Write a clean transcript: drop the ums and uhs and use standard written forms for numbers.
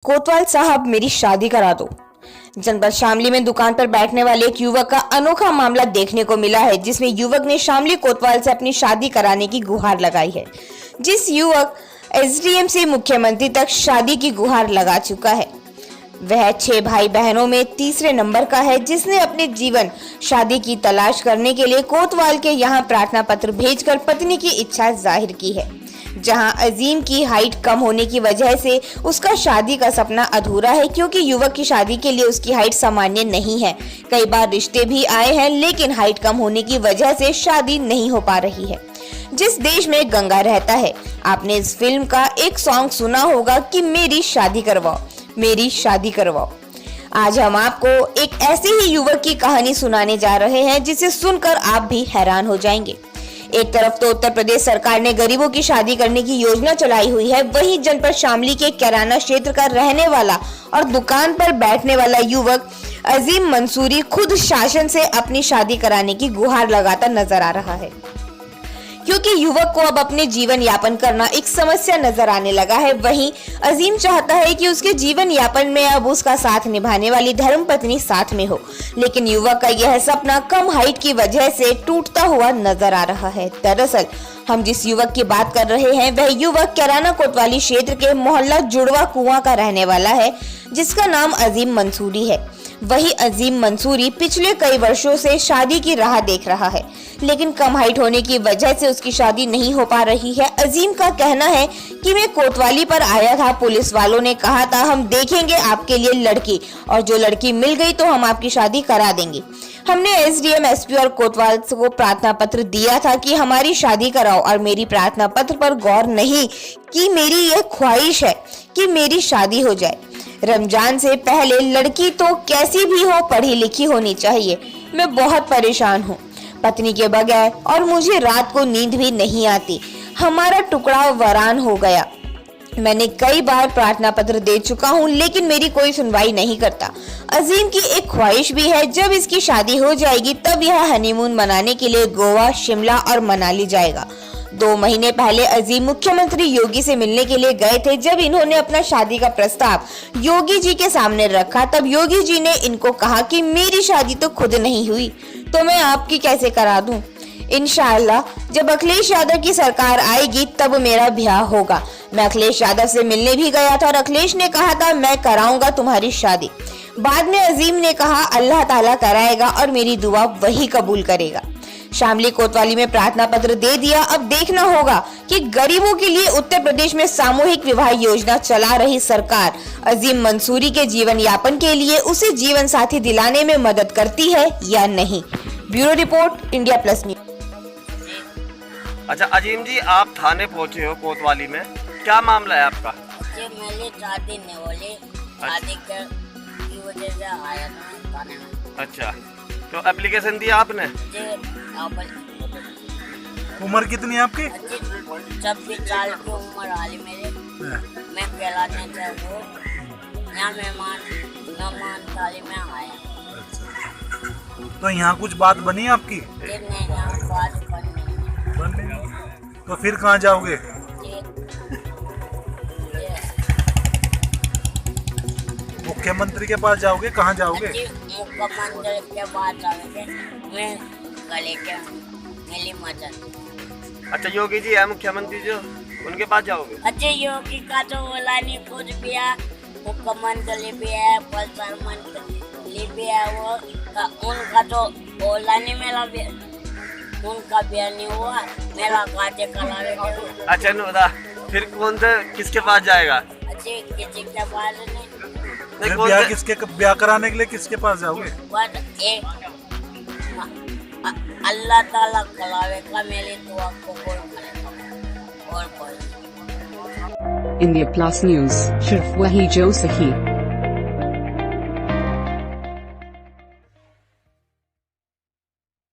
कोतवाल साहब मेरी शादी करा दो। जनपद शामली में दुकान पर बैठने वाले एक युवक का अनोखा मामला देखने को मिला है, जिसमें युवक ने शामली कोतवाल से अपनी शादी कराने की गुहार लगाई है। जिस युवक एसडीएम से मुख्यमंत्री तक शादी की गुहार लगा चुका है, वह 6 भाई बहनों में तीसरे नंबर का है, जिसने अपने जीवन शादी की तलाश करने के लिए कोतवाल के यहाँ प्रार्थना पत्र भेजकर पत्नी की इच्छा जाहिर की है। जहां अजीम की हाइट कम होने की वजह से उसका शादी का सपना अधूरा है, क्योंकि युवक की शादी के लिए उसकी हाइट सामान्य नहीं है। कई बार रिश्ते भी आए हैं, लेकिन हाइट कम होने की वजह से शादी नहीं हो पा रही है। जिस देश में गंगा रहता है, आपने इस फिल्म का एक सॉन्ग सुना होगा कि मेरी शादी करवाओ, मेरी शादी करवाओ। आज हम आपको एक ऐसे ही युवक की कहानी सुनाने जा रहे हैं, जिसे सुनकर आप भी हैरान हो जाएंगे। एक तरफ तो उत्तर प्रदेश सरकार ने गरीबों की शादी करने की योजना चलाई हुई है, वहीं जनपद शामली के किराना क्षेत्र का रहने वाला और दुकान पर बैठने वाला युवक अजीम मंसूरी खुद शासन से अपनी शादी कराने की गुहार लगाता नजर आ रहा है, क्योंकि युवक को अब अपने जीवन यापन करना एक समस्या नजर आने लगा है। वहीं अजीम चाहता है कि उसके जीवन यापन में अब उसका साथ निभाने वाली धर्मपत्नी साथ में हो, लेकिन युवक का यह सपना कम हाइट की वजह से टूटता हुआ नजर आ रहा है। दरअसल हम जिस युवक की बात कर रहे हैं, वह युवक किराना कोतवाली क्षेत्र के मोहल्ला जुड़वा कुआं का रहने वाला है, जिसका नाम अजीम मंसूरी है। वही अजीम मंसूरी पिछले कई वर्षों से शादी की राह देख रहा है, लेकिन कम हाइट होने की वजह से उसकी शादी नहीं हो पा रही है। अजीम का कहना है कि मैं कोतवाली पर आया था, पुलिस वालों ने कहा था हम देखेंगे आपके लिए लड़की, और जो लड़की मिल गई तो हम आपकी शादी करा देंगे। हमने एसडीएम, एसपी और कोतवाल को प्रार्थना पत्र दिया था कि हमारी शादी कराओ, और मेरी प्रार्थना पत्र पर गौर नहीं कि मेरी यह ख्वाहिश है कि मेरी शादी हो जाए। रमजान से पहले लड़की तो कैसी भी हो, पढ़ी लिखी होनी चाहिए। मैं बहुत परेशान हूँ पत्नी के बगैर, और मुझे रात को नींद भी नहीं आती। हमारा टुकड़ा वीरान हो गया। मैंने कई बार प्रार्थना पत्र दे चुका हूँ, लेकिन मेरी कोई सुनवाई नहीं करता। अजीम की एक ख्वाहिश भी है, जब इसकी शादी हो जाएगी तब यह हनीमून मनाने के लिए गोवा, शिमला और मनाली जाएगा। 2 महीने पहले अजीम मुख्यमंत्री योगी से मिलने के लिए गए थे। जब इन्होंने अपना शादी का प्रस्ताव योगी जी के सामने रखा, तब योगी जी ने इनको कहा कि मेरी शादी तो खुद नहीं हुई, तो मैं आपकी कैसे करा दूं? इंशाअल्लाह जब अखिलेश यादव की सरकार आएगी तब मेरा ब्याह होगा। मैं अखिलेश यादव से मिलने भी गया था और अखिलेश ने कहा था मैं कराऊंगा तुम्हारी शादी। बाद में अजीम ने कहा अल्लाह ताला कराएगा और मेरी दुआ वही कबूल करेगा। शामली कोतवाली में प्रार्थना पत्र दे दिया। अब देखना होगा कि गरीबों के लिए उत्तर प्रदेश में सामूहिक विवाह योजना चला रही सरकार अजीम मंसूरी के जीवन यापन के लिए उसे जीवन साथी दिलाने में मदद करती है या नहीं। Bureau report, India plus news. अच्छा अजीम जी, आप थाने पहुंचे हो कोतवाली में, क्या मामला है आपका? मेरी शादी नहीं बोली, शादी की वजह से आया था थाने में। अच्छा, तो एप्लीकेशन दिया आपने? उम्र कितनी है आपकी? 26 साल की उम्र वाली मेरी। मैं कहलाने से वो यहाँ मेहमान थाली में आया। तो यहाँ कुछ बात बनी आपकी? नहीं, यहाँ बात बन नहीं। तो फिर कहाँ जाओगे? मुख्यमंत्री के पास जाओगे? कहाँ जाओगे? मुख्यमंत्री के पास जाओगे, मैं गले के मिली मदद। अच्छा, योगी जी है मुख्यमंत्री जो, उनके पास जाओगे? अच्छा, योगी का तो बोला नहीं कुछ भी है, मुख्यमंत्री भी है, प्रधानमंत्री भी है, वो उनका तो बोला नहीं, मेरा भी उनका ब्याह नहीं हुआ, मेरा खाते करा। अच्छा नुदा, फिर कौन सा किसके पास जाएगा? अच्छा, किसी के पास नहीं। ब्याह कराने के लिए किसके पास जाओगे? अल्लाह ताला करावेगा, मेरी दुआ को कौन करेगा और कोई। इंडिया प्लस न्यूज, सिर्फ वही जो सही।